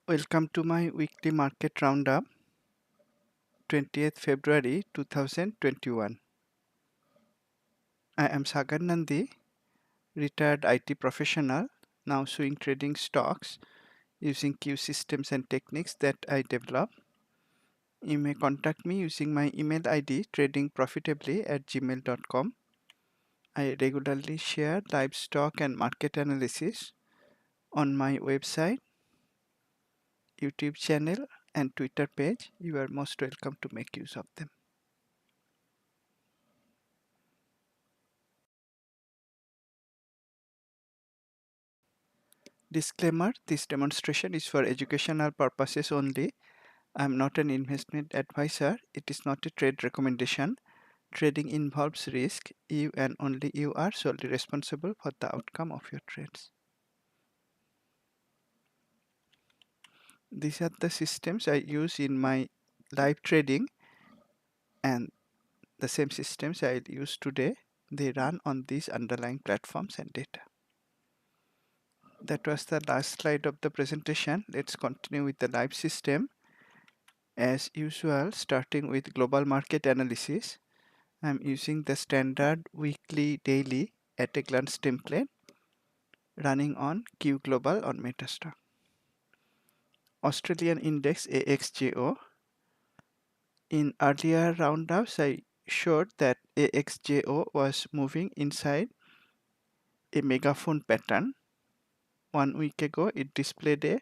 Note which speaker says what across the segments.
Speaker 1: Welcome to my weekly market roundup, 20th February 2021. I am Sagar Nandi, retired IT professional, now swing trading stocks using Q systems and techniques that I develop. You may contact me using my email ID tradingprofitably@gmail.com. I regularly share live stock and market analysis on my website, YouTube channel, and Twitter page. You are most welcome to make use of them. Disclaimer: this demonstration is for educational purposes only. I am not an investment advisor. It is not a trade recommendation. Trading involves risk. You and only you are solely responsible for the outcome of your trades. These are the systems I use in my live trading, and the same systems I use today. They run on these underlying platforms and data. That was the last slide of the presentation. Let's continue with the live system. As usual, starting with global market analysis, I'm using the standard weekly daily at a glance template running on Q Global on Metastock. Australian index AXJO. In earlier roundups, I showed that AXJO was moving inside a megaphone pattern. 1 week ago, it displayed a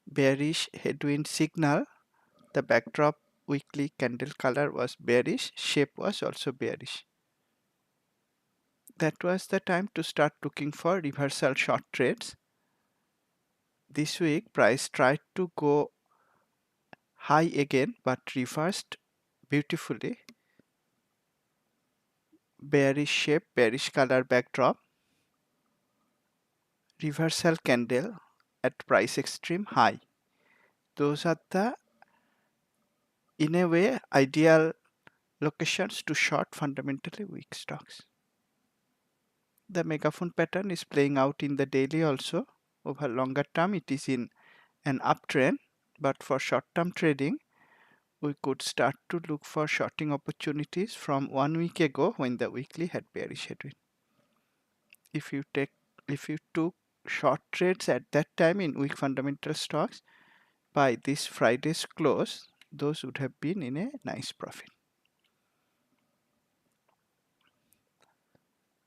Speaker 1: bearish headwind signal. The backdrop weekly candle color was bearish, shape was also bearish. That was the time to start looking for reversal short trades. This week, price tried to go high again but reversed beautifully. Bearish shape, bearish color backdrop, reversal candle at price extreme high. Those are the, in a way, ideal locations to short fundamentally weak stocks. The megaphone pattern is playing out in the daily also. Over longer term, it is in an uptrend, but for short-term trading, we could start to look for shorting opportunities from 1 week ago when the weekly had bearish headwind. If you took short trades at that time in weak fundamental stocks, by this Friday's close, those would have been in a nice profit.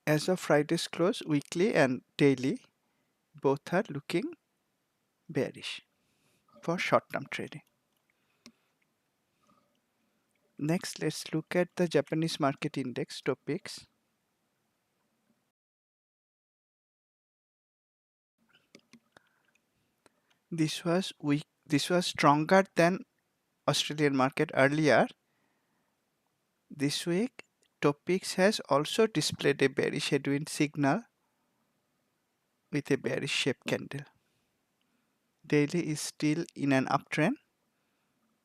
Speaker 1: As of Friday's close, weekly and daily both are looking bearish for short-term trading. Next, let's look at the Japanese market index topics. This was weak. This was stronger than Australian market earlier. This week, Topics has also displayed a bearish headwind signal with a bearish shape candle. Daily is still in an uptrend.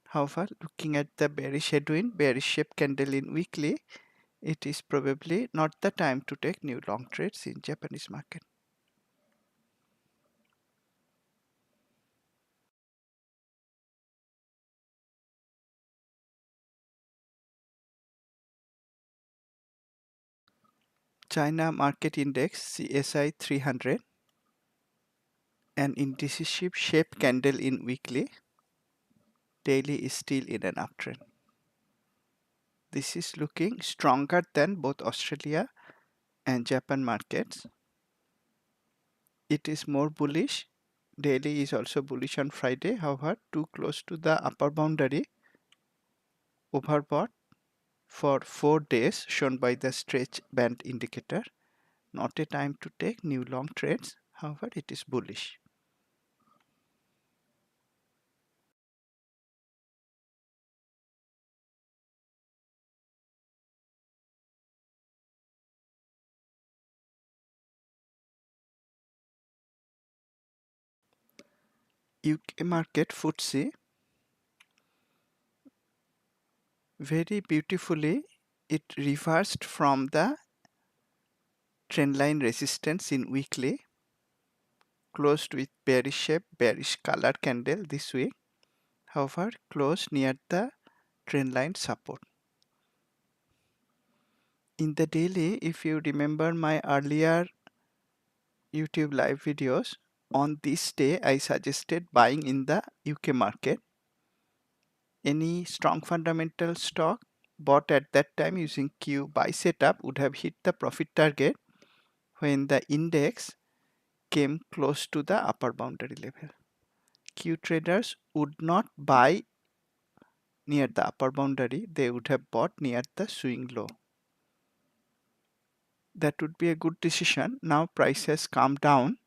Speaker 1: However, looking at the bearish headwind, bearish shape candle in weekly, it is probably not the time to take new long trades in Japanese market. China market index CSI 300, an indecisive shape candle in weekly. Daily is still in an uptrend. This is looking stronger than both Australia and Japan markets. It is more bullish. Daily is also bullish on Friday, however, too close to the upper boundary. Overbought for 4 days shown by the stretch band indicator. Not a time to take new long trades, however, it is bullish. UK market FTSE, very beautifully it reversed from the trendline resistance in weekly. closed with bearish shape, bearish color candle this week. However, closed near the trend line support. In the daily, if you remember my earlier YouTube live videos, on this day I suggested buying in the UK market. Any strong fundamental stock bought at that time using Q buy setup would have hit the profit target when the index came close to the upper boundary level. Q traders would not buy near the upper boundary, they would have bought near the swing low. That would be a good decision. Now price has come down.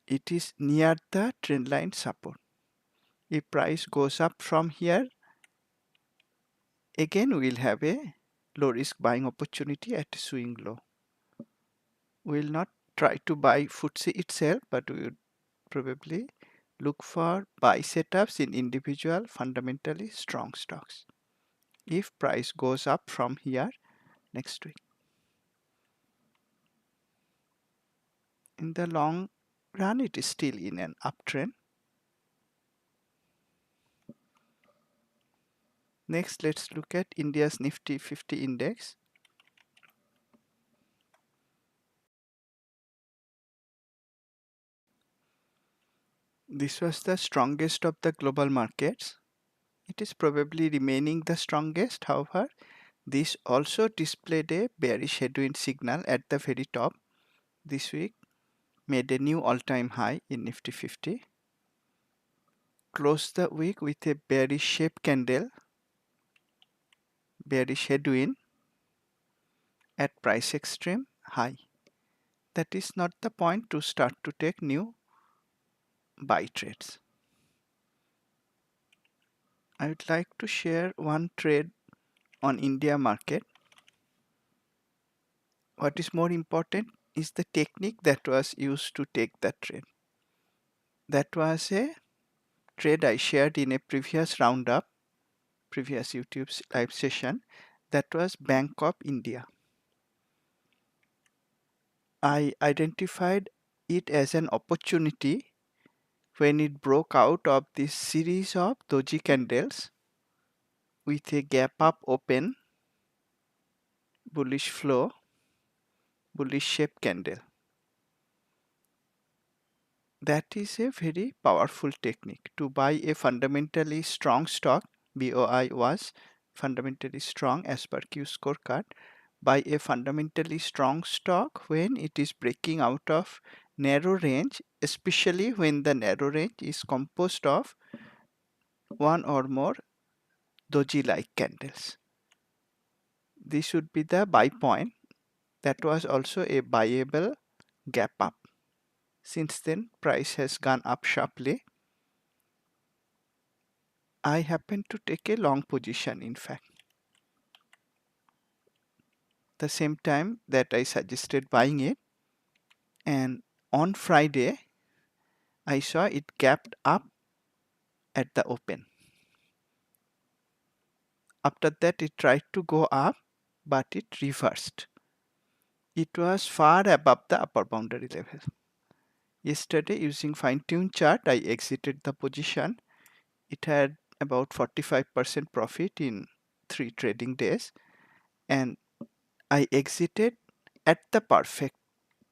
Speaker 1: It is near the trend line support. If price goes up from here, again we'll have a low risk buying opportunity at a swing low. We'll not try to buy FTSE itself, but we would probably look for buy setups in individual fundamentally strong stocks if price goes up from here next week. In the long run, it is still in an uptrend. Next, let's look at India's Nifty 50 index. This was the strongest of the global markets. It is probably remaining the strongest. However, this also displayed a bearish headwind signal at the very top this week, made a new all-time high in Nifty 50. Closed the week with a bearish shape candle, bearish headwind at price extreme high. That is not the point to start to take new buy trades. I would like to share one trade on India market. What is more important is the technique that was used to take that trade. That was a trade I shared in a previous roundup, previous YouTube live session. That was Bank of India. I identified it as an opportunity when it broke out of this series of doji candles with a gap up open, bullish flow, bullish shape candle. That is a very powerful technique to buy a fundamentally strong stock. BOI was fundamentally strong as per Q scorecard. Buy a fundamentally strong stock when it is breaking out of narrow range, especially when the narrow range is composed of one or more doji-like candles. This should be the buy point. That was also a buyable gap up. Since then, price has gone up sharply. I happen to take a long position, in fact. The same time that I suggested buying it, and on Friday, I saw it gapped up at the open. After that, it tried to go up, but it reversed. It was far above the upper boundary level. Yesterday, using fine-tuned chart, I exited the position. It had about 45% profit in 3 trading days, and I exited at the perfect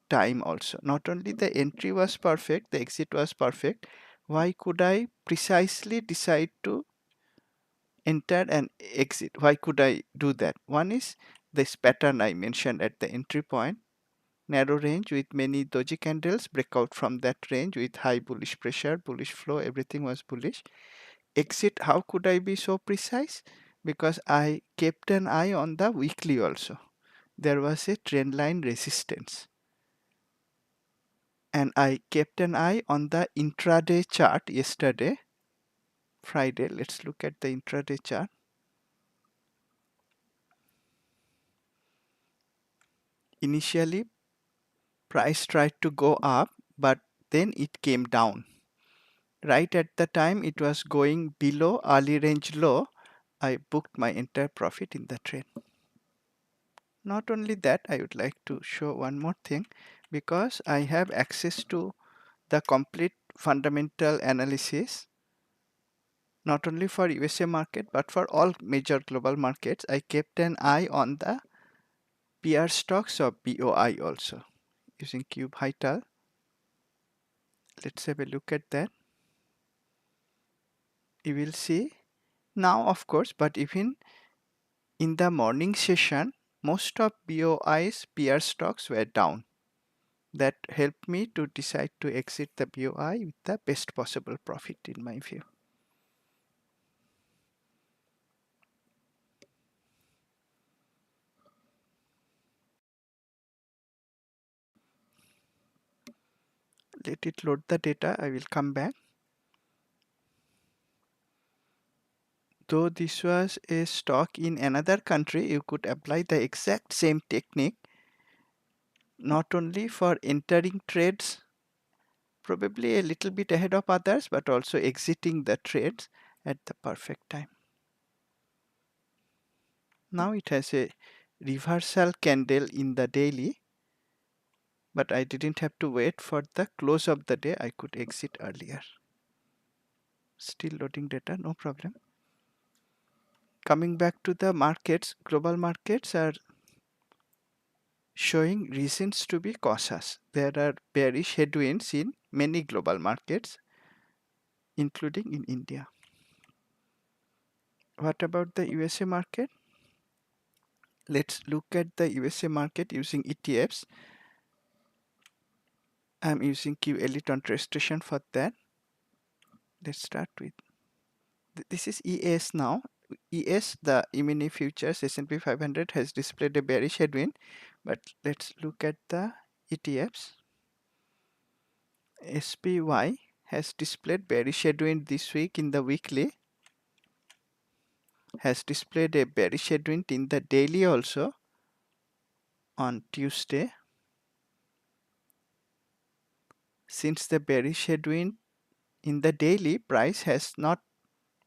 Speaker 1: time also. Not only the entry was perfect, the exit was perfect. Why could I precisely decide to enter and exit? Why could I do that? One is this pattern I mentioned at the entry point. Narrow range with many doji candles, break out from that range with high bullish pressure, bullish flow, everything was bullish. Exit, how could I be so precise? Because I kept an eye on the weekly also. There was a trend line resistance. And I kept an eye on the intraday chart yesterday, Friday. Let's look at the intraday chart. Initially, price tried to go up, but then it came down. Right at the time it was going below early range low, I booked my entire profit in the trade. Not only that, I would like to show one more thing. Because I have access to the complete fundamental analysis, not only for USA market but for all major global markets. I kept an eye on the peer stocks of BOI also using Cube Vital. Let's have a look at that. You will see now, of course, but even in the morning session, most of BOI's peer stocks were down. That helped me to decide to exit the BOI with the best possible profit in my view. Let it load the data. I will come back. Though this was a stock in another country, you could apply the exact same technique, not only for entering trades probably a little bit ahead of others, but also exiting the trades at the perfect time. Now it has a reversal candle in the daily, but I didn't have to wait for the close of the day. I could exit earlier. Still loading data, no problem. Coming back to the markets, global markets are showing reasons to be cautious. There are bearish headwinds in many global markets, including in India. What about the USA market? Let's look at the USA market using ETFs. I'm using Q Elite on Trade Station for that. Let's start with this is ES now. ES, the E-mini futures S&P 500 has displayed a bearish headwind, but let's look at the ETFs. SPY has displayed bearish headwind this week in the weekly, has displayed a bearish headwind in the daily also on Tuesday. Since the bearish headwind in the daily, price has not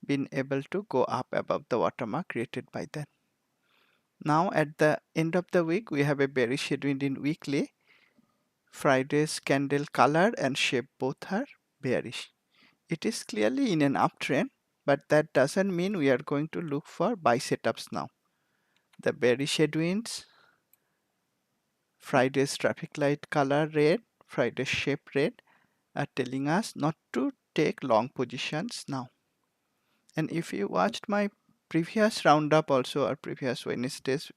Speaker 1: been able to go up above the watermark created by that. Now at the end of the week, we have a bearish headwind in weekly. Friday's candle color and shape both are bearish. It is clearly in an uptrend, but that doesn't mean we are going to look for buy setups now. The bearish headwinds, Friday's traffic light color red, Friday's shape red, are telling us not to take long positions now. And if you watched my previous roundup also or previous Wednesday's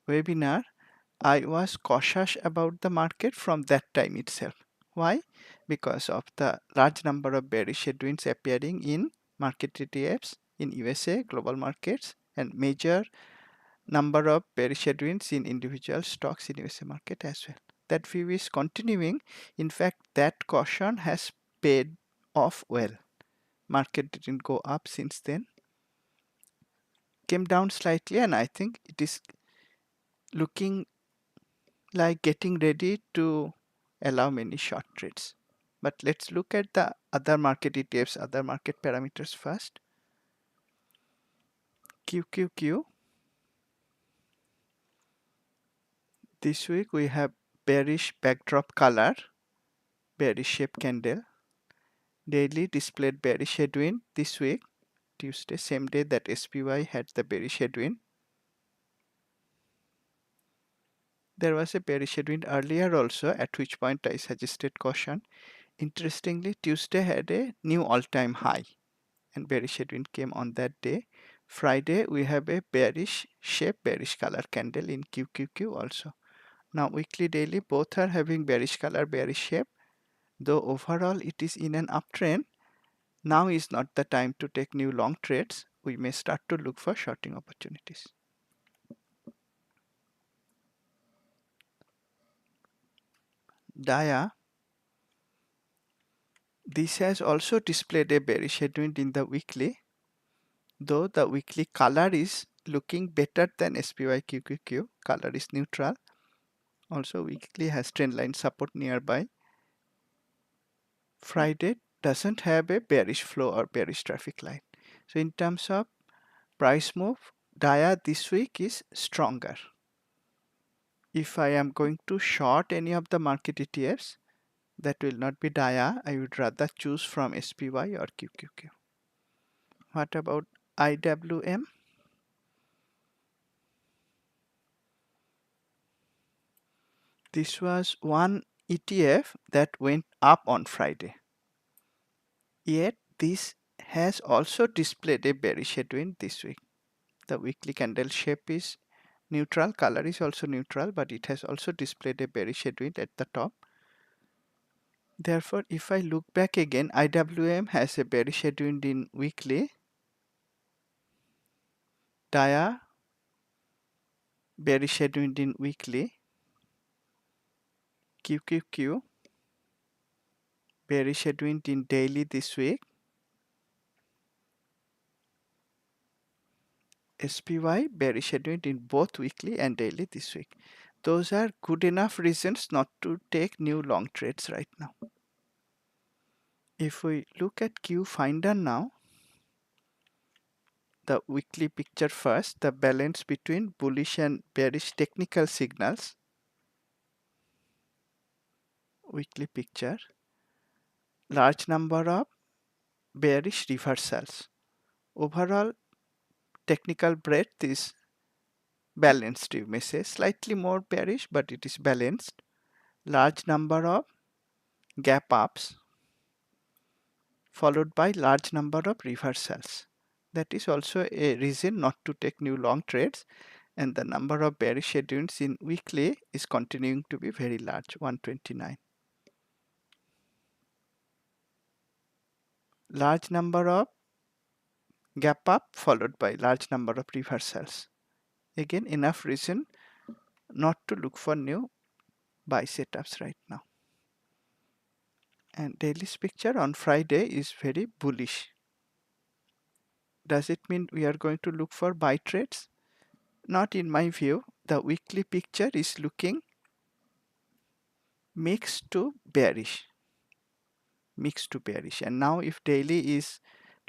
Speaker 1: webinar, I was cautious about the market from that time itself. Why? Because of the large number of bearish headwinds appearing in market ETFs in USA, global markets, and major number of bearish headwinds in individual stocks in USA market as well. That view is continuing. In fact, that caution has paid off well. Market didn't go up since then. Came down slightly, and I think it is looking like getting ready to allow many short trades. But let's look at the other market ETFs, other market parameters first. QQQ. This week we have bearish backdrop color, bearish shape candle. Daily displayed bearish headwind this week, Tuesday, same day that SPY had the bearish headwind. There was a bearish headwind earlier also, at which point I suggested caution. Interestingly, Tuesday had a new all-time high and bearish headwind came on that day. Friday, we have a bearish shape, bearish color candle in QQQ also. Now, weekly, daily, both are having bearish color, bearish shape. Though overall it is in an uptrend, now is not the time to take new long trades. We may start to look for shorting opportunities. Dia, this has also displayed a bearish headwind in the weekly, though the weekly color is looking better than SPY QQQ. Color is neutral. Also, weekly has trend line support nearby. Friday doesn't have a bearish flow or bearish traffic line. So in terms of price move, Dia this week is stronger. If I am going to short any of the market ETFs, That will not be DIA. I would rather choose from SPY or QQQ. What about IWM? This was one ETF that went up on Friday. Yet this has also displayed a bearish headwind this week. The weekly candle shape is neutral, color is also neutral, but it has also displayed a bearish headwind at the top. Therefore, if I look back again, IWM has a bearish headwind in weekly, DIA bearish headwind in weekly, QQQ bearish headwind in daily this week, SPY bearish headwind in both weekly and daily this week. Those are good enough reasons not to take new long trades right now. If we look at Q Finder now, the weekly picture first, the balance between bullish and bearish technical signals. Weekly picture, large number of bearish reversals. Overall technical breadth is balanced, you may say, slightly more bearish, but it is balanced. Large number of gap ups followed by large number of reversals. That is also a reason not to take new long trades, and the number of bearish headwinds in weekly is continuing to be very large, 129. Large number of gap up followed by large number of reversals. Again, enough reason not to look for new buy setups right now. And daily's picture on Friday is very bullish. Does it mean we are going to look for buy trades? Not in my view. The weekly picture is looking mixed to bearish. Mixed to bearish. And now if daily is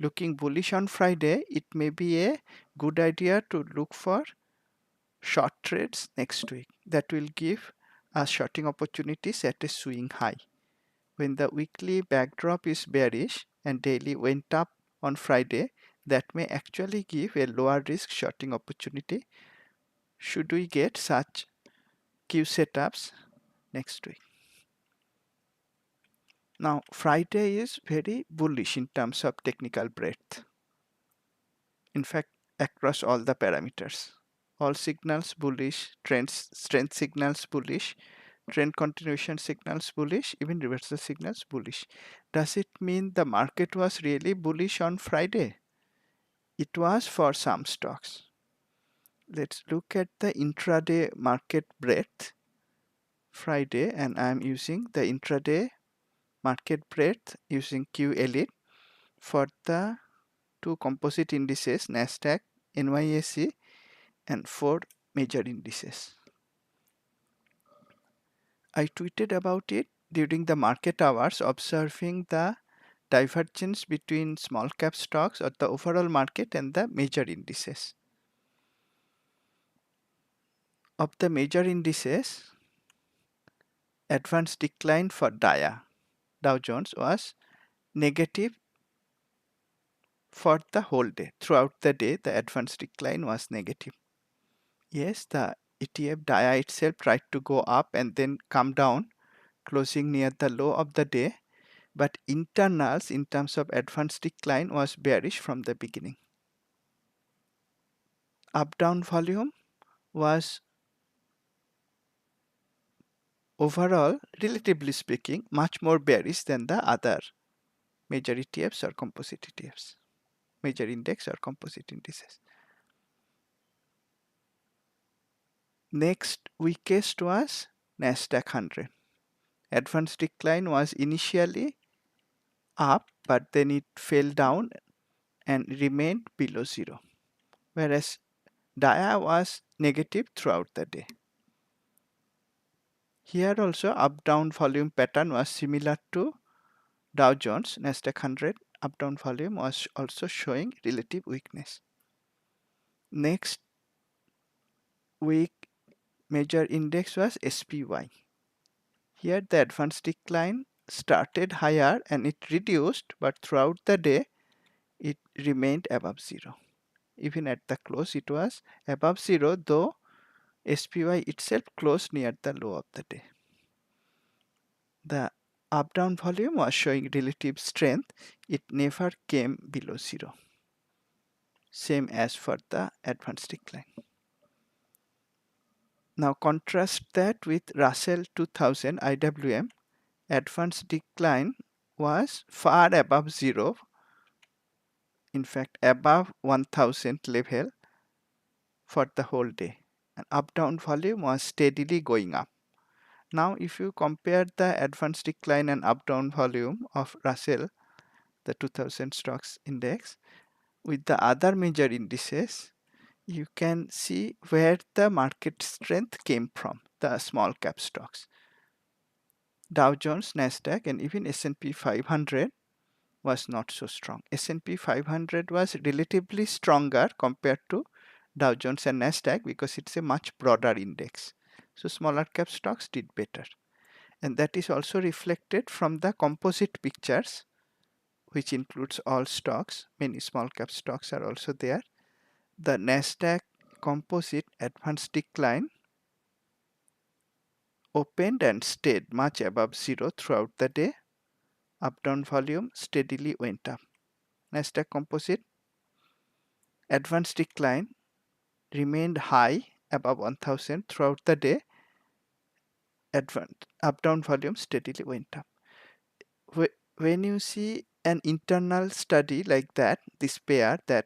Speaker 1: looking bullish on Friday, it may be a good idea to look for short trades next week. That will give us shorting opportunities at a swing high. When the weekly backdrop is bearish and daily went up on Friday, that may actually give a lower risk shorting opportunity should we get such Q setups next week. Now Friday is very bullish in terms of technical breadth. In fact, across all the parameters. All signals bullish, strength signals bullish, trend continuation signals bullish, even reversal signals bullish. Does it mean the market was really bullish on Friday? It was for some stocks. Let's look at the intraday market breadth Friday, and I'm using the intraday market breadth using Q Elite for the two composite indices Nasdaq, NYSE, and 4 major indices. I tweeted about it during the market hours, observing the divergence between small cap stocks or the overall market and the major indices. Of the major indices, advanced decline for Dow Jones was negative for the whole day. Throughout the day, the advanced decline was negative. Yes, the ETF DIA itself tried to go up and then come down, closing near the low of the day, but internals in terms of advanced decline was bearish from the beginning. Up-down volume was overall, relatively speaking, much more bearish than the other major ETFs or composite ETFs, major index or composite indices. Next weakest was Nasdaq 100. Advanced decline was initially up, but then it fell down and remained below zero, whereas DIA was negative throughout the day. Here also up-down volume pattern was similar to Dow Jones. Nasdaq 100 up-down volume was also showing relative weakness. Next weak major index was SPY. Here the advanced decline started higher and it reduced, but throughout the day it remained above zero. Even at the close it was above zero, though SPY itself closed near the low of the day. The up-down volume was showing relative strength. It never came below zero. Same as for the advanced decline. Now contrast that with Russell 2000 IWM. Advanced decline was far above zero, in fact above 1000 level for the whole day, and up-down volume was steadily going up. Now if you compare the advanced decline and up-down volume of Russell, the 2000 stocks index, with the other major indices, you can see where the market strength came from, the small cap stocks. Dow Jones, Nasdaq, and even S&P 500 was not so strong. S&P 500 was relatively stronger compared to Dow Jones and Nasdaq because it's a much broader index. So smaller cap stocks did better. And that is also reflected from the composite pictures, which includes all stocks. Many small cap stocks are also there. The Nasdaq composite advanced decline opened and stayed much above zero throughout the day. Up-down volume steadily went up. Nasdaq composite advanced decline remained high above 1000 throughout the day. Up-down volume steadily went up. When you see an internal study like that, this pair, that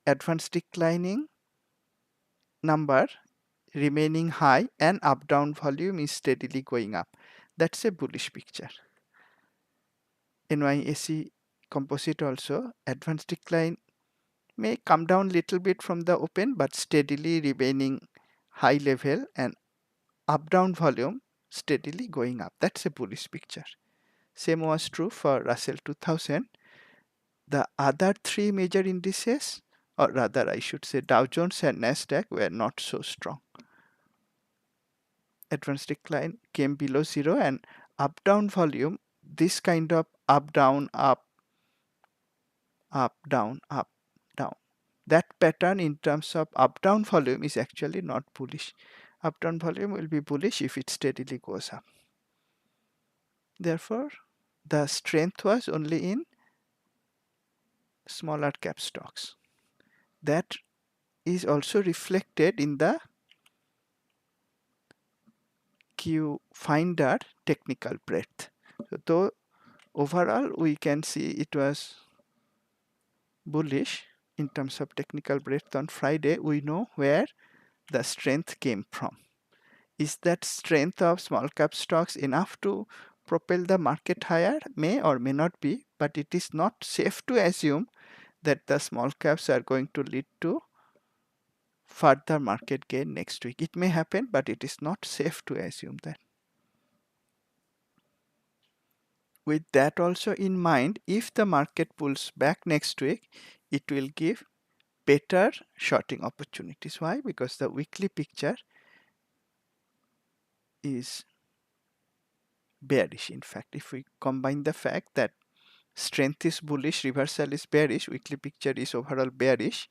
Speaker 1: advanced declining number remaining high and up-down volume is steadily going up, that's a bullish picture. NYSE composite also, advanced decline may come down little bit from the open but steadily remaining high level, and up-down volume steadily going up. That's a bullish picture. Same was true for Russell 2000. The other three major indices, or rather I should say Dow Jones and Nasdaq, were not so strong. Advanced decline came below zero, and up-down volume, this kind of up, down, up, down, that pattern in terms of up-down volume is actually not bullish. Up-down volume will be bullish if it steadily goes up. Therefore, the strength was only in smaller cap stocks. That is also reflected in the Q finder technical breadth. So though overall we can see it was bullish in terms of technical breadth on Friday, we know where the strength came from. Is that strength of small cap stocks enough to propel the market higher? May or may not be, but it is not safe to assume that the small caps are going to lead to further market gain next week. It may happen, but it is not safe to assume that. With that also in mind, if the market pulls back next week, it will give better shorting opportunities. Why? Because the weekly picture is bearish. In fact, if we combine the fact that strength is bullish, reversal is bearish, weekly picture is overall bearish,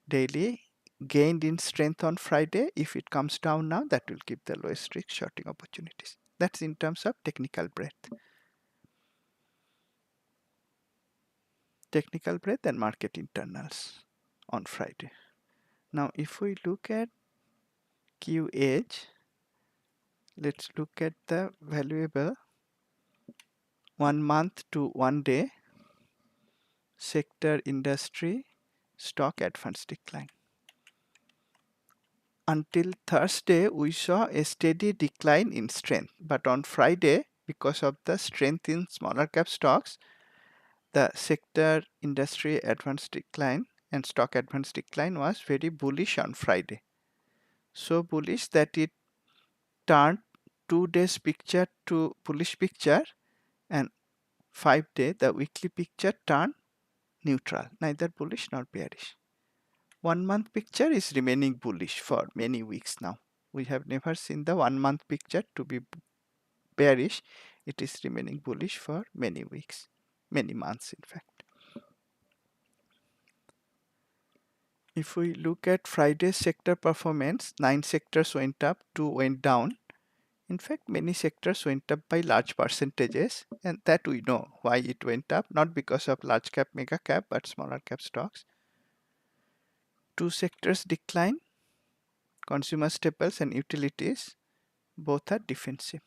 Speaker 1: daily gained in strength on Friday, if it comes down now, that will give the lowest risk shorting opportunities. That's in terms of technical breadth. Technical breadth and market internals on Friday. Now if we look at Q edge, let's look at the valuable 1 month to 1 day sector, industry, stock advanced decline. Until Thursday, we saw a steady decline in strength, but on Friday, because of the strength in smaller cap stocks, the sector, industry advanced decline and stock advanced decline was very bullish on Friday. So bullish that it turned 2 days picture to bullish picture, and 5 day the weekly picture turned neutral, neither bullish nor bearish. 1 month picture is remaining bullish for many weeks now. We have never seen the 1 month picture to be bearish, it is remaining bullish for many weeks, many months in fact. If we look at Friday's sector performance, 9 sectors went up, 2 went down. In fact, many sectors went up by large percentages, and that we know why it went up, not because of large cap, mega cap, but smaller cap stocks. 2 sectors decline, consumer staples and utilities, both are defensive.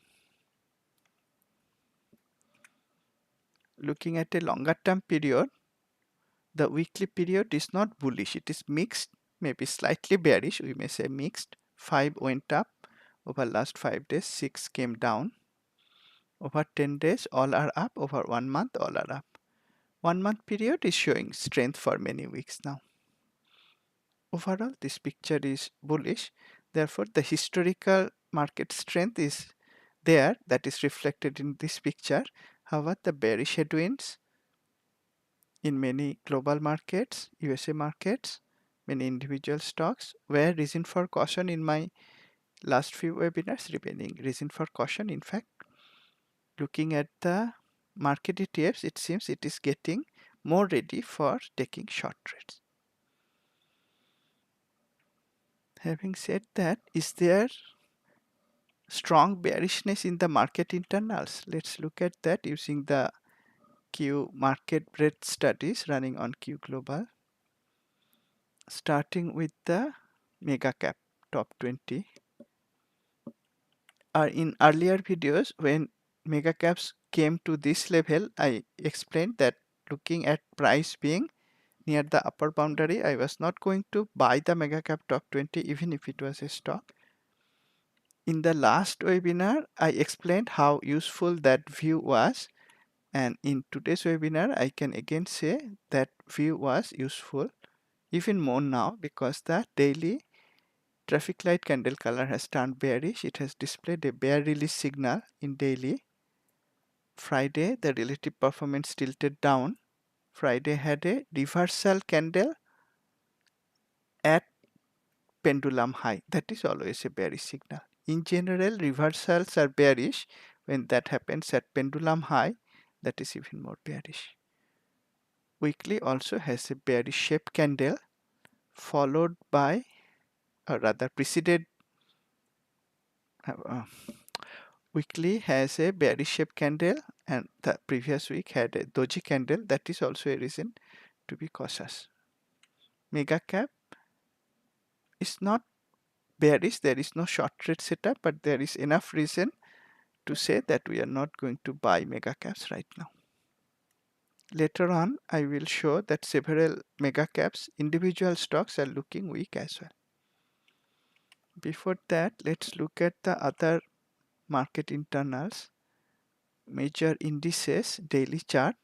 Speaker 1: Looking at a longer term period, the weekly period is not bullish, it is mixed, maybe slightly bearish, we may say mixed. 5 went up over last 5 days, 6 came down. Over 10 days, all are up. Over 1 month, all are up. 1 month period is showing strength for many weeks now. Overall, this picture is bullish. Therefore, the historical market strength is there, that is reflected in this picture. However, the bearish headwinds in many global markets, USA markets, many individual stocks were reason for caution in my last few webinars, remaining reason for caution. In fact, looking at the market ETFs, it seems it is getting more ready for taking short trades. Having said that, is there strong bearishness in the market internals? Let's look at that using the Q market breadth studies running on Q Global. Starting with the mega cap top 20. In earlier videos, when mega caps came to this level, I explained that looking at price being near the upper boundary, I was not going to buy the mega cap top 20 even if it was a stock. In the last webinar, I explained how useful that view was, and in today's webinar, I can again say that view was useful even more now because the daily traffic light candle color has turned bearish. It has displayed a bear release signal in daily. Friday, the relative performance tilted down. Friday had a reversal candle at pendulum high. That is always a bearish signal. In general, reversals are bearish. When that happens at pendulum high, that is even more bearish. Weekly also has a bearish shape candle followed by, or rather preceded, weekly has a bearish shape candle, and the previous week had a doji candle. That is also a reason to be cautious. Mega cap is not bearish. There is no short trade setup, but there is enough reason to say that we are not going to buy mega caps right now. Later on, I will show that several mega caps, individual stocks are looking weak as well. Before that, let's look at the other market internals, major indices, daily chart.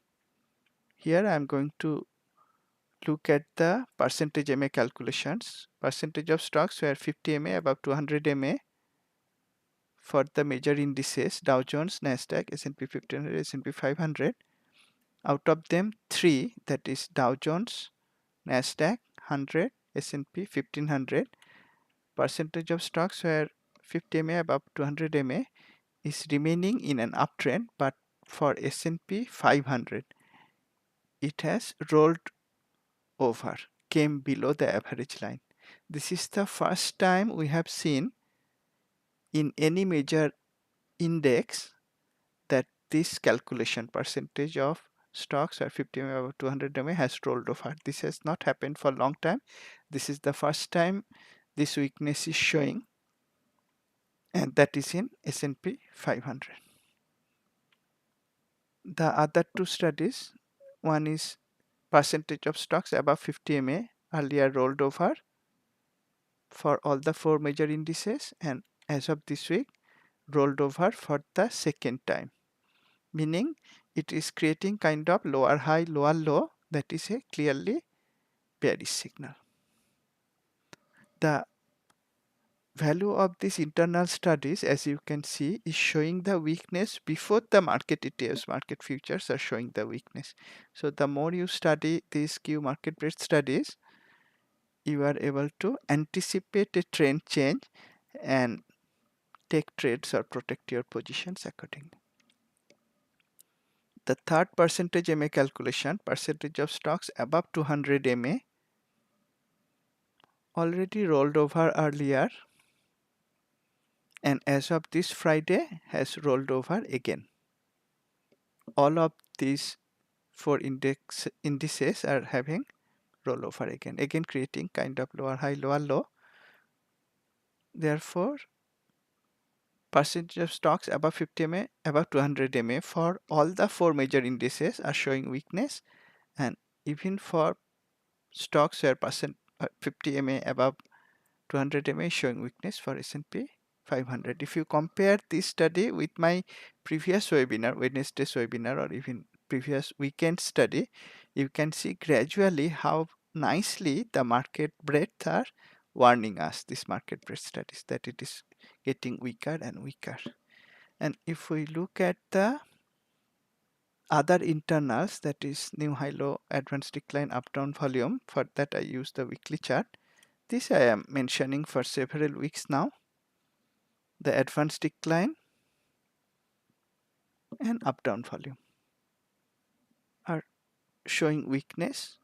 Speaker 1: Here I am going to look at the percentage MA calculations. Percentage of stocks were 50 MA above 200 MA for the major indices, Dow Jones, Nasdaq, S&P 1500, S&P 500. Out of them, 3, that is Dow Jones, Nasdaq 100, S&P 1500, percentage of stocks where 50 MA above 200 MA is remaining in an uptrend, but for S&P 500, it has rolled over, came below the average line. This is the first time we have seen in any major index that this calculation percentage of stocks or 50 MA over 200 MA has rolled over. This has not happened for a long time. This is the first time this weakness is showing, and that is in S&P 500. The other two studies, one is percentage of stocks above 50 MA earlier rolled over for all the 4 major indices, and as of this week rolled over for the second time, meaning it is creating kind of lower high, lower low. That is a clearly bearish signal. The value of these internal studies, as you can see, is showing the weakness before the market ETFs, market futures are showing the weakness. So the more you study these Q market breadth studies, you are able to anticipate a trend change, and take trades or protect your positions accordingly. The third percentage MA calculation, percentage of stocks above 200 MA, already rolled over earlier and as of this Friday has rolled over again. All of these four indices are having rollover again creating kind of lower high, lower low. Therefore, percentage of stocks above 50 MA, above 200 MA for all the four major indices are showing weakness, and even for stocks where 50 MA above 200 MA is showing weakness for S&P 500. If you compare this study with my previous webinar, Wednesday's webinar, or even previous weekend study, you can see gradually how nicely the market breadth are warning us, this market breadth studies, that it is getting weaker and weaker. And if we look at the other internals, that is new high low, advanced decline, up down volume, for that I use the weekly chart. This I am mentioning for several weeks now. The advanced decline and up down volume are showing weakness.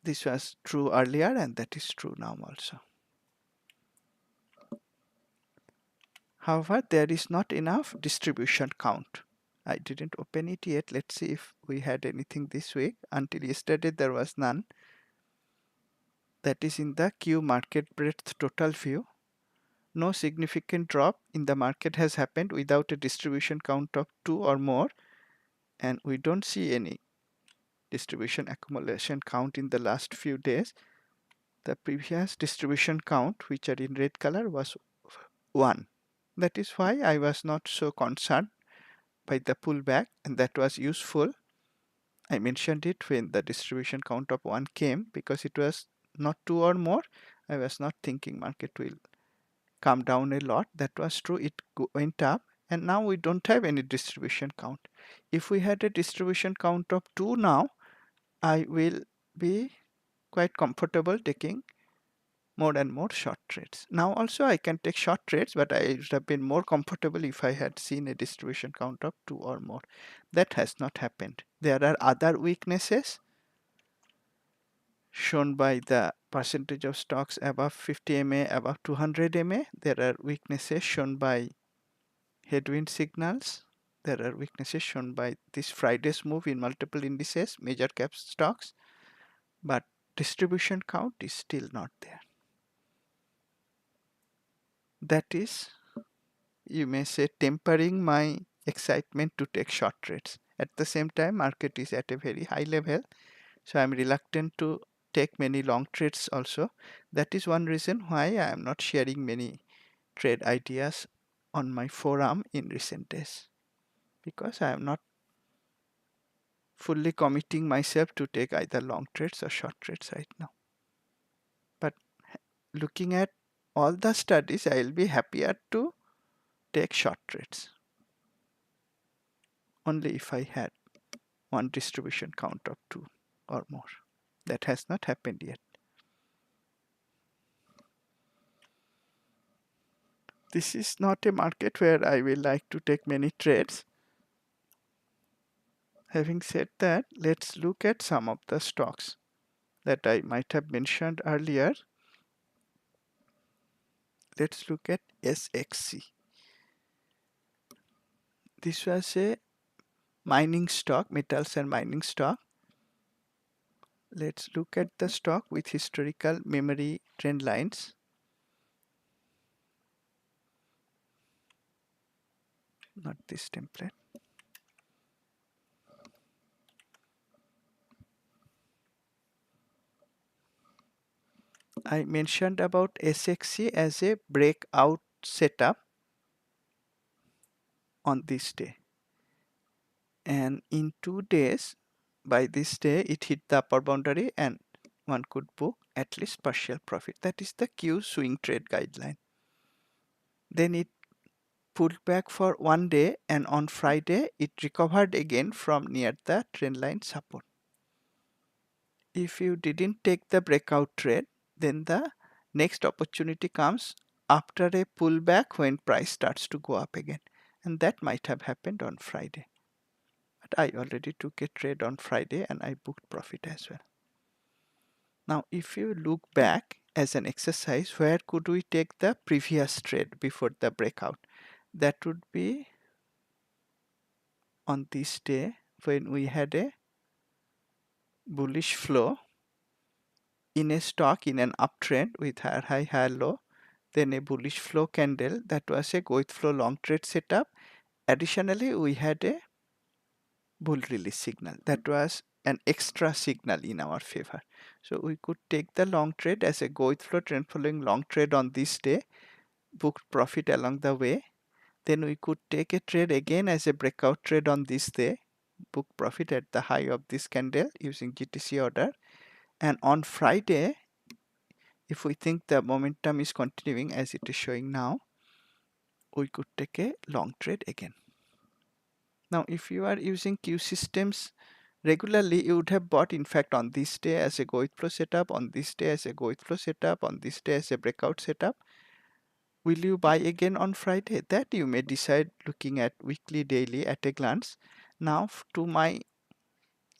Speaker 1: This was true earlier and that is true now also. However, there is not enough distribution count. I didn't open it yet. Let's see if we had anything this week. Until yesterday there was none. That is in the Q market breadth total view. No significant drop in the market has happened without a distribution count of 2 or more, and we don't see any distribution accumulation count in the last few days. The previous distribution count, which are in red color, was 1. That is why I was not so concerned by the pullback, and that was useful. I mentioned it when the distribution count of 1 came, because it was not 2 or more. I was not thinking market will come down a lot. That was true, it went up, and now we don't have any distribution count. If we had a distribution count of 2 now, I will be quite comfortable taking more and more short trades. Now also I can take short trades, but I would have been more comfortable if I had seen a distribution count of 2 or more. That has not happened. There are other weaknesses shown by the percentage of stocks above 50 MA, above 200 MA. There are weaknesses shown by headwind signals. There are weaknesses shown by this Friday's move in multiple indices, major cap stocks, but distribution count is still not there. That is, you may say, tempering my excitement to take short trades. At the same time, market is at a very high level, so I'm reluctant to take many long trades also. That is one reason why I am not sharing many trade ideas on my forum in recent days, because I am not fully committing myself to take either long trades or short trades right now. But looking at all the studies, I will be happier to take short trades only if I had one distribution count of 2 or more. That has not happened yet. This is not a market where I will like to take many trades. Having said that, let's look at some of the stocks that I might have mentioned earlier. Let's look at SXC. This was a mining stock, metals and mining stock. Let's look at the stock with historical memory trend lines. Not this template. I mentioned about SXC as a breakout setup on this day. And in 2 days, by this day, it hit the upper boundary and one could book at least partial profit. That is the Q swing trade guideline. Then it pulled back for 1 day, and on Friday it recovered again from near the trend line support. If you didn't take the breakout trade, then the next opportunity comes after a pullback when price starts to go up again. And that might have happened on Friday. But I already took a trade on Friday and I booked profit as well. Now, if you look back as an exercise, where could we take the previous trade before the breakout? That would be on this day when we had a bullish flow in a stock in an uptrend with higher high, higher low, then a bullish flow candle. That was a go with flow long trade setup. Additionally, we had a bull release signal. That was an extra signal in our favor. So we could take the long trade as a go with flow trend following long trade on this day, booked profit along the way. Then we could take a trade again as a breakout trade on this day, book profit at the high of this candle using GTC order. And on Friday, if we think the momentum is continuing as it is showing now, we could take a long trade again. Now, if you are using Q systems regularly, you would have bought in fact on this day as a go with flow setup, on this day as a go with flow setup, on this day as a breakout setup. Will you buy again on Friday? That you may decide looking at weekly, daily at a glance. Now, to my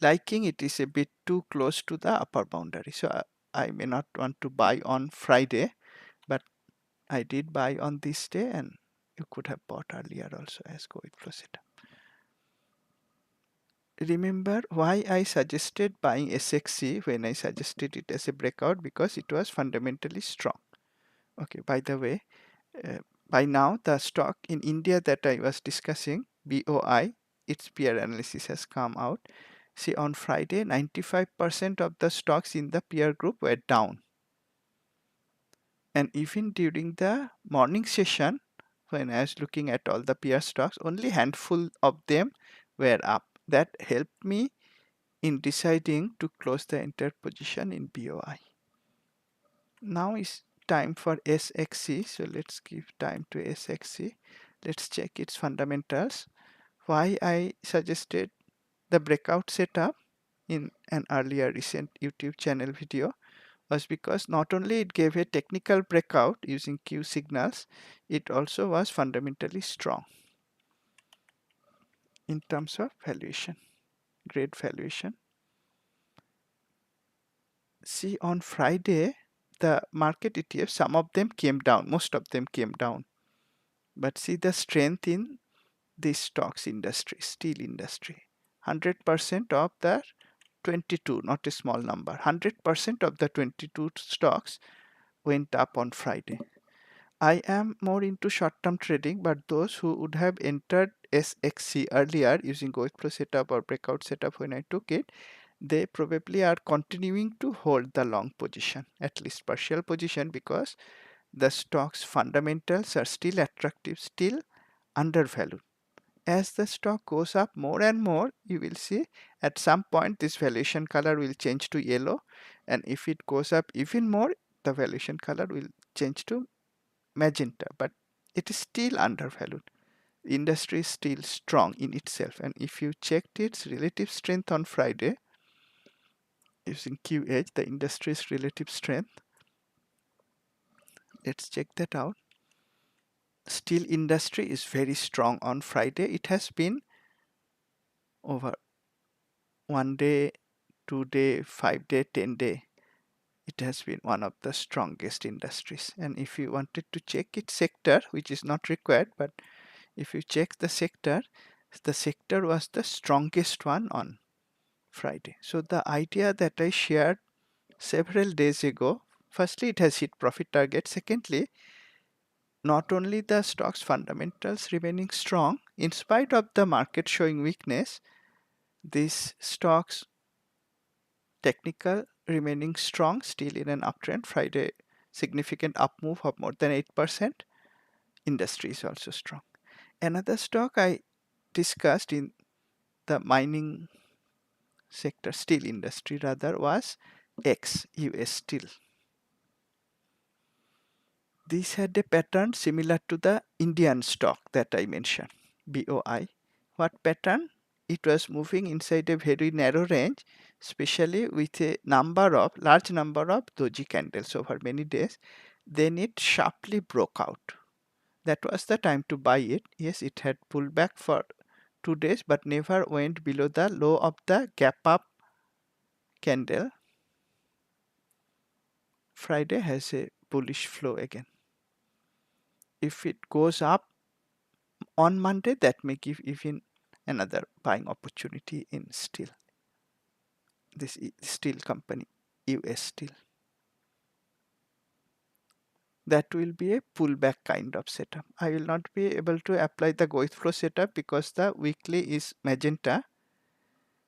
Speaker 1: liking, it is a bit too close to the upper boundary. So I may not want to buy on Friday, but I did buy on this day and you could have bought earlier also as go with flow setup. Remember why I suggested buying SXC when I suggested it as a breakout, because it was fundamentally strong. Okay, by the way, by now the stock in India that I was discussing, BOI, its peer analysis has come out. See, on Friday, 95% of the stocks in the peer group were down. And even during the morning session, when I was looking at all the peer stocks, only handful of them were up. That helped me in deciding to close the entire position in BOI. Now is time for SXC. So let's give time to SXC. Let's check its fundamentals. Why I suggested the breakout setup in an earlier recent YouTube channel video was because not only it gave a technical breakout using Q signals, it also was fundamentally strong in terms of valuation, great valuation. See, on Friday, the market ETFs, some of them came down, most of them came down. But see the strength in the stocks industry, steel industry. 100% of the 22, not a small number, 100% of the 22 stocks went up on Friday. I am more into short-term trading, but those who would have entered SXC earlier using go with flow setup or breakout setup when I took it, they probably are continuing to hold the long position, at least partial position, because the stock's fundamentals are still attractive, still undervalued. As the stock goes up more and more, you will see at some point this valuation color will change to yellow, and if it goes up even more, the valuation color will change to magenta, but it is still undervalued. The industry is still strong in itself, and if you checked its relative strength on Friday using QH, the industry's relative strength, let's check that out. Steel industry is very strong on Friday. It has been over 1 day, 2 day, 5 day, 10 day. It has been one of the strongest industries. And if you wanted to check its sector, which is not required, but if you check the sector was the strongest one on Friday. So the idea that I shared several days ago, firstly, it has hit profit target. Secondly, not only the stock's fundamentals remaining strong, in spite of the market showing weakness, these stocks technical remaining strong, still in an uptrend. Friday, significant up move of more than 8%. Industry is also strong. Another stock I discussed in the mining sector, steel industry rather, was US Steel. This had a pattern similar to the Indian stock that I mentioned, BOI. What pattern? It was moving inside a very narrow range, especially with a large number of doji candles over many days. Then it sharply broke out. That was the time to buy it. Yes, it had pulled back for 2 days, but never went below the low of the gap up candle. Friday has a bullish flow again. If it goes up on Monday, that may give even another buying opportunity in steel. This steel company, US Steel. That will be a pullback kind of setup. I will not be able to apply the go with flow setup because the weekly is magenta,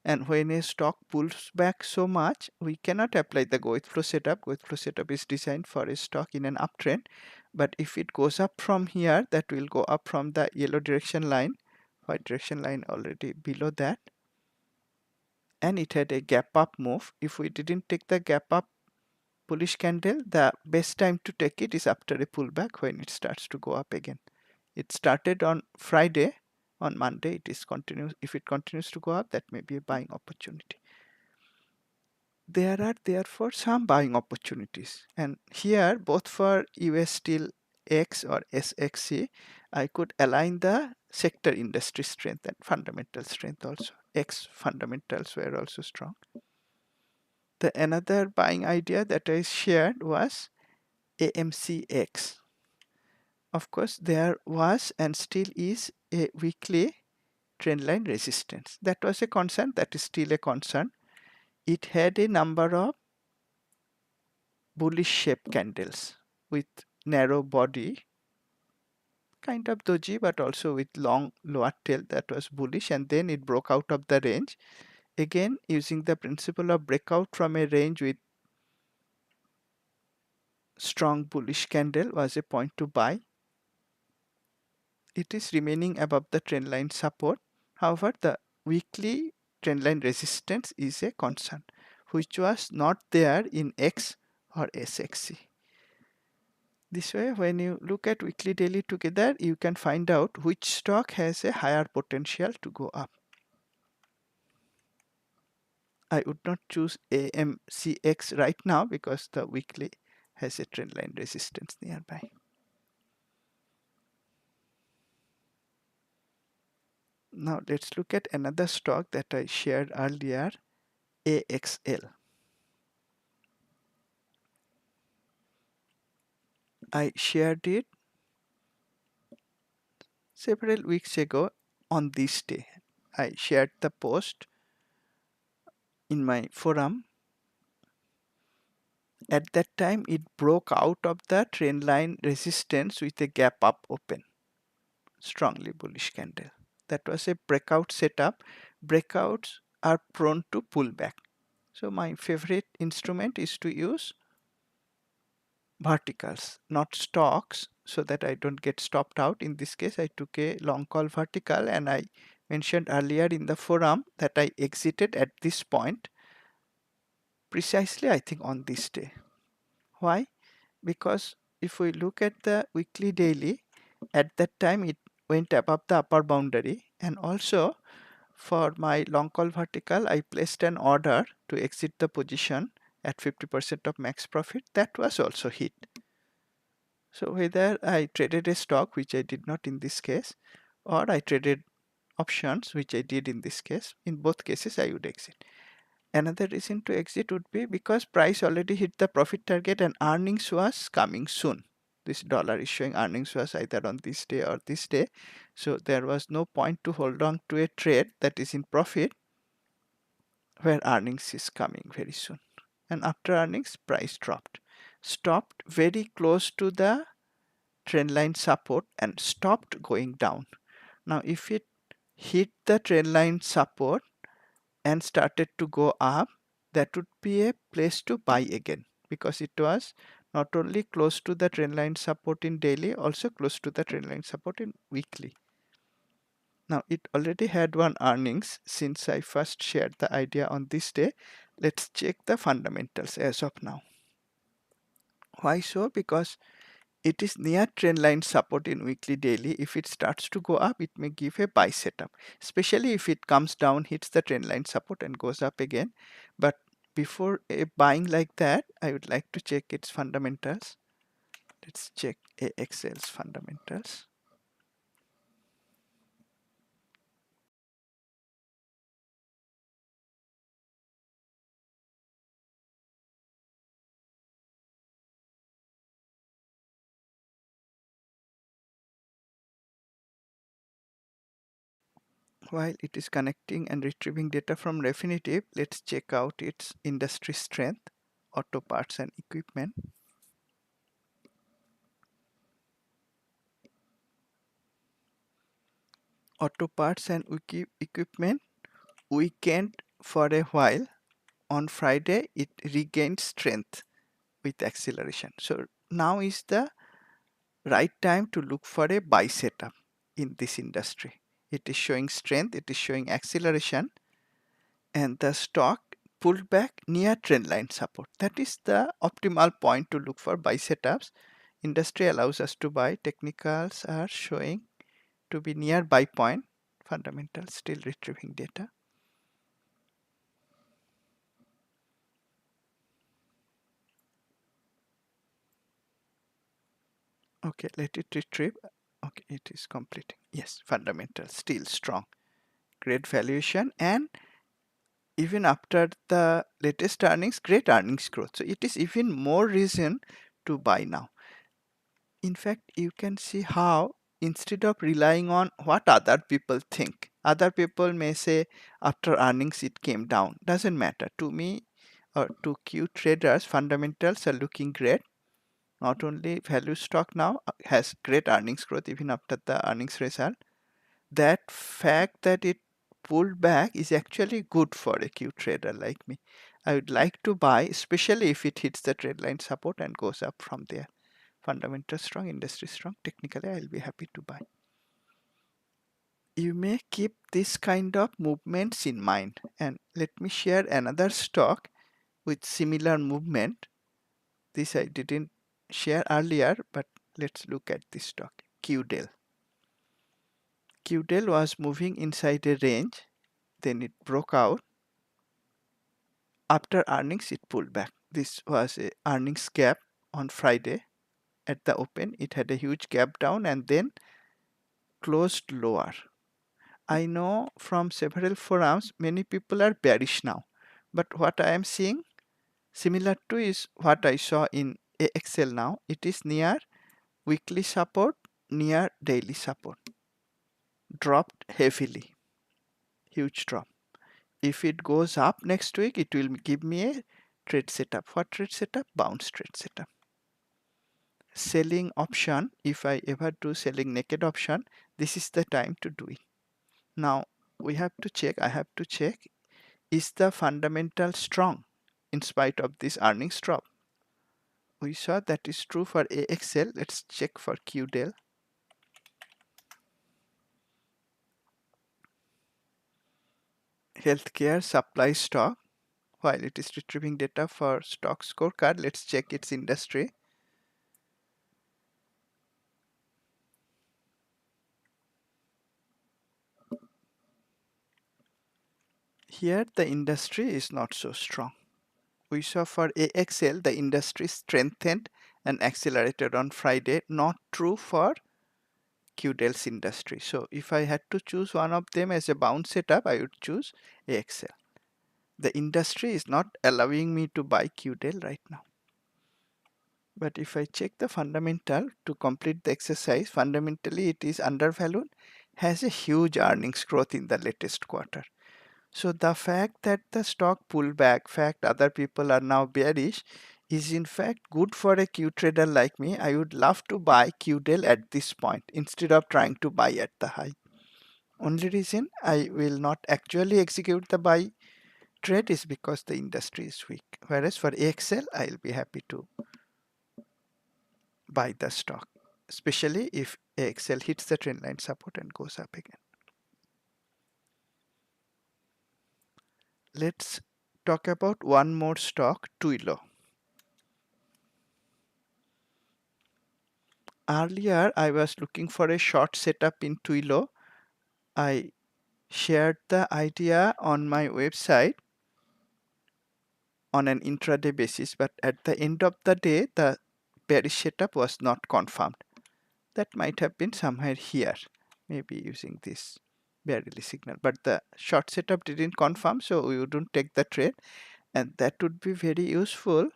Speaker 1: and when a stock pulls back so much, we cannot apply the go with flow setup. Go with flow setup is designed for a stock in an uptrend, but if it goes up from here, that will go up from the yellow direction line, white direction line already below that, and it had a gap up move. If we didn't take the gap up bullish candle, the best time to take it is after a pullback when it starts to go up again. It started on Friday. On Monday, it is continuous. If it continues to go up, that may be a buying opportunity. There are therefore some buying opportunities, and here both for US Steel X or SXC, I could align the sector industry strength and fundamental strength also. X fundamentals were also strong. The another buying idea that I shared was AMCX. Of course, there was and still is a weekly trendline resistance. That was a concern, that is still a concern. It had a number of bullish shape candles with narrow body, kind of doji, but also with long lower tail that was bullish, and then it broke out of the range. Again, using the principle of breakout from a range with strong bullish candle was a point to buy. It is remaining above the trendline support. However, the weekly trendline resistance is a concern, which was not there in X or SXC. This way, when you look at weekly daily together, you can find out which stock has a higher potential to go up. I would not choose AMCX right now because the weekly has a trendline resistance nearby. Now let's look at another stock that I shared earlier, AXL. I shared it several weeks ago on this day. I shared the post in my forum. At that time, it broke out of the trendline resistance with a gap up open. Strongly bullish candle. That was a breakout setup. Breakouts are prone to pullback. So my favorite instrument is to use verticals, not stocks, so that I don't get stopped out. In this case, I took a long call vertical, and I mentioned earlier in the forum that I exited at this point precisely, I think, on this day. Why? Because if we look at the weekly daily, at that time it went above the upper boundary, and also for my long call vertical, I placed an order to exit the position at 50% of max profit. That was also hit. So whether I traded a stock, which I did not in this case, or I traded options, which I did in this case, in both cases I would exit. Another reason to exit would be because price already hit the profit target and earnings was coming soon. This dollar is showing earnings was either on this day or this day. So there was no point to hold on to a trade that is in profit where earnings is coming very soon. And after earnings, price stopped very close to the trendline support and stopped going down. Now if it hit the trendline support and started to go up, that would be a place to buy again, because it was not only close to the trendline support in daily, also close to the trendline support in weekly. Now it already had one earnings since I first shared the idea on this day. Let's check the fundamentals as of now. Why so? Because it is near trendline support in weekly daily. If it starts to go up, it may give a buy setup, especially if it comes down, hits the trendline support and goes up again. But before a buying like that, I would like to check its fundamentals. Let's check AXL's fundamentals. While it is connecting and retrieving data from Refinitiv, let's check out its industry strength, auto parts and equipment. Auto parts and equipment weakened for a while. On Friday, it regained strength with acceleration. So now is the right time to look for a buy setup in this industry. It is showing strength, it is showing acceleration, and the stock pulled back near trendline support. That is the optimal point to look for buy setups. Industry allows us to buy. Technicals are showing to be near buy point. Fundamentals still retrieving data. Okay, let it retrieve. Okay, it is completing. Yes, fundamentals still strong. Great valuation, and even after the latest earnings, great earnings growth. So it is even more reason to buy now. In fact, you can see how instead of relying on what other people think, other people may say after earnings it came down. Doesn't matter. To me or to Q traders, fundamentals are looking great. Not only value stock now has great earnings growth even after the earnings result. That fact that it pulled back is actually good for a Q trader like me. I would like to buy, especially if it hits the trend line support and goes up from there. Fundamental strong, industry strong. Technically, I'll be happy to buy. You may keep this kind of movements in mind. And let me share another stock with similar movement. This I didn't share earlier, but let's look at this stock. QDEL. QDEL was moving inside a range, then it broke out. After earnings, it pulled back. This was a earnings gap on Friday at the open. It had a huge gap down and then closed lower. I know from several forums, many people are bearish now. But what I am seeing similar to is what I saw in AXL now. It is near weekly support, near daily support. Dropped heavily. Huge drop. If it goes up next week, it will give me a trade setup. What trade setup? Bounce trade setup. Selling option, if I ever do selling naked option, this is the time to do it. Now we have to check, I have to check, is the fundamental strong in spite of this earnings drop? We saw that is true for AXL. Let's check for QDEL. Healthcare supply stock. While it is retrieving data for stock scorecard, let's check its industry. Here the industry is not so strong. We saw for AXL the industry strengthened and accelerated on Friday. Not true for QDEL's industry. So if I had to choose one of them as a bounce setup, I would choose AXL. The industry is not allowing me to buy QDEL right now. But if I check the fundamental to complete the exercise, fundamentally it is undervalued, has a huge earnings growth in the latest quarter. So the fact that the stock pulled back, fact other people are now bearish, is in fact good for a Q trader like me. I would love to buy QDEL at this point instead of trying to buy at the high. Only reason I will not actually execute the buy trade is because the industry is weak. Whereas for AXL, I'll be happy to buy the stock, especially if AXL hits the trendline support and goes up again. Let's talk about one more stock, Twilio. Earlier, I was looking for a short setup in Twilio. I shared the idea on my website on an intraday basis, but at the end of the day, the bearish setup was not confirmed. That might have been somewhere here, maybe using this bear release signal, but the short setup didn't confirm, so we wouldn't take the trade, and that would be very useful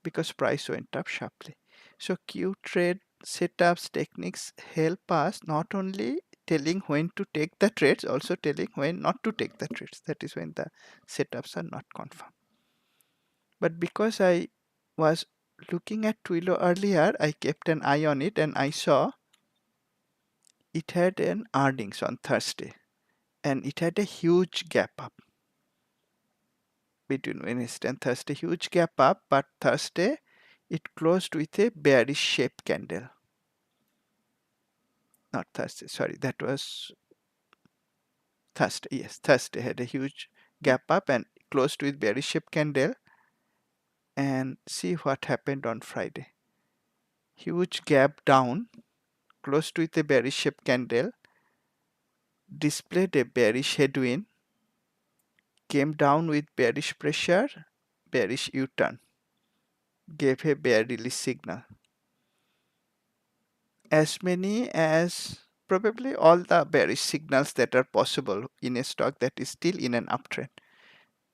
Speaker 1: because price went up sharply. So Q trade setups techniques help us not only telling when to take the trades, also telling when not to take the trades. That is when the setups are not confirmed. But because I was looking at Twilio earlier, I kept an eye on it and I saw it had an earnings on Thursday and it had a huge gap up between Wednesday and Thursday, huge gap up, but Thursday it closed with a bearish shape candle. Not Thursday, sorry, that was Thursday. Yes, Thursday had a huge gap up and closed with bearish shape candle. And see what happened on Friday. Huge gap down, closed with a bearish shape candle, displayed a bearish headwind, came down with bearish pressure, bearish U-turn, gave a bear release signal. As many as probably all the bearish signals that are possible in a stock that is still in an uptrend.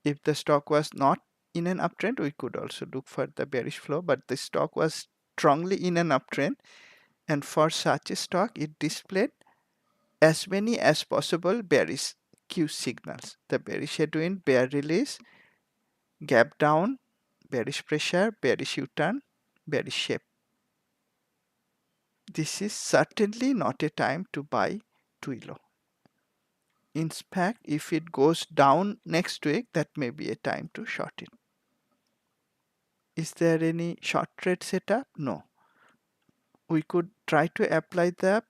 Speaker 1: If the stock was not in an uptrend, we could also look for the bearish flow, but the stock was strongly in an uptrend, and for such a stock, it displayed as many as possible bearish Q signals. The bearish headwind, bear release, gap down, bearish pressure, bearish U-turn, bearish shape. This is certainly not a time to buy Twilio. In fact, if it goes down next week, that may be a time to short it. Is there any short trade setup? No. We could try to apply the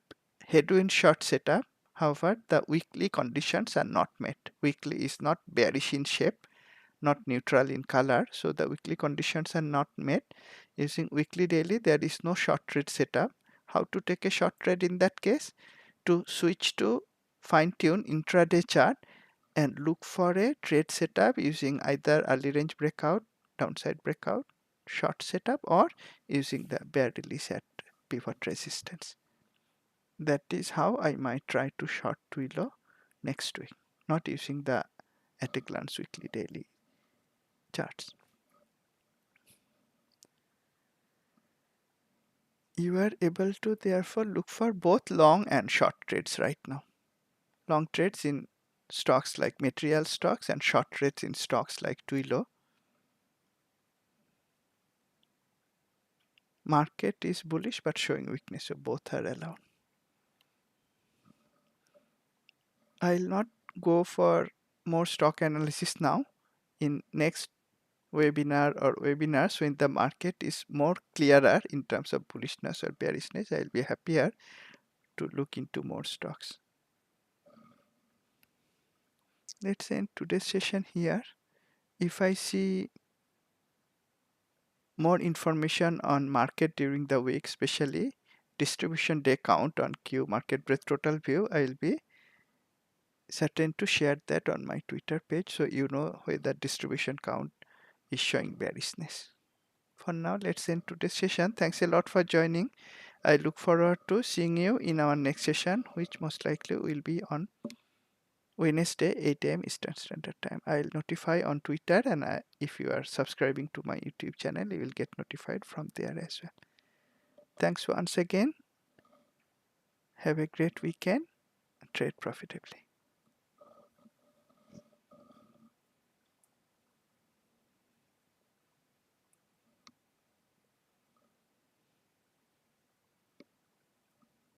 Speaker 1: headwind short setup. However, the weekly conditions are not met. Weekly is not bearish in shape, not neutral in color, so the weekly conditions are not met. Using weekly daily, there is no short trade setup. How to take a short trade in that case? To switch to fine-tune intraday chart and look for a trade setup using either early range breakout, downside breakout, short setup, or using the bear release at pivot resistance. That is how I might try to short Twilio next week, not using the at a glance weekly daily charts. You are able to therefore look for both long and short trades right now. Long trades in stocks like material stocks and short trades in stocks like Twilio. Market is bullish but showing weakness, so both are allowed. I'll not go for more stock analysis now. In next webinar or webinars, when the market is more clearer in terms of bullishness or bearishness, I'll be happier to look into more stocks. Let's end today's session here. If I see more information on market during the week, especially distribution day count on Q market breadth total view, I'll be certain to share that on my Twitter page so you know where the distribution count is showing bearishness. For now, let's end today's session. Thanks a lot for joining. I look forward to seeing you in our next session, which most likely will be on Wednesday, 8 a.m. Eastern Standard Time. I'll notify on Twitter, and if you are subscribing to my YouTube channel, you will get notified from there as well. Thanks once again. Have a great weekend and trade profitably.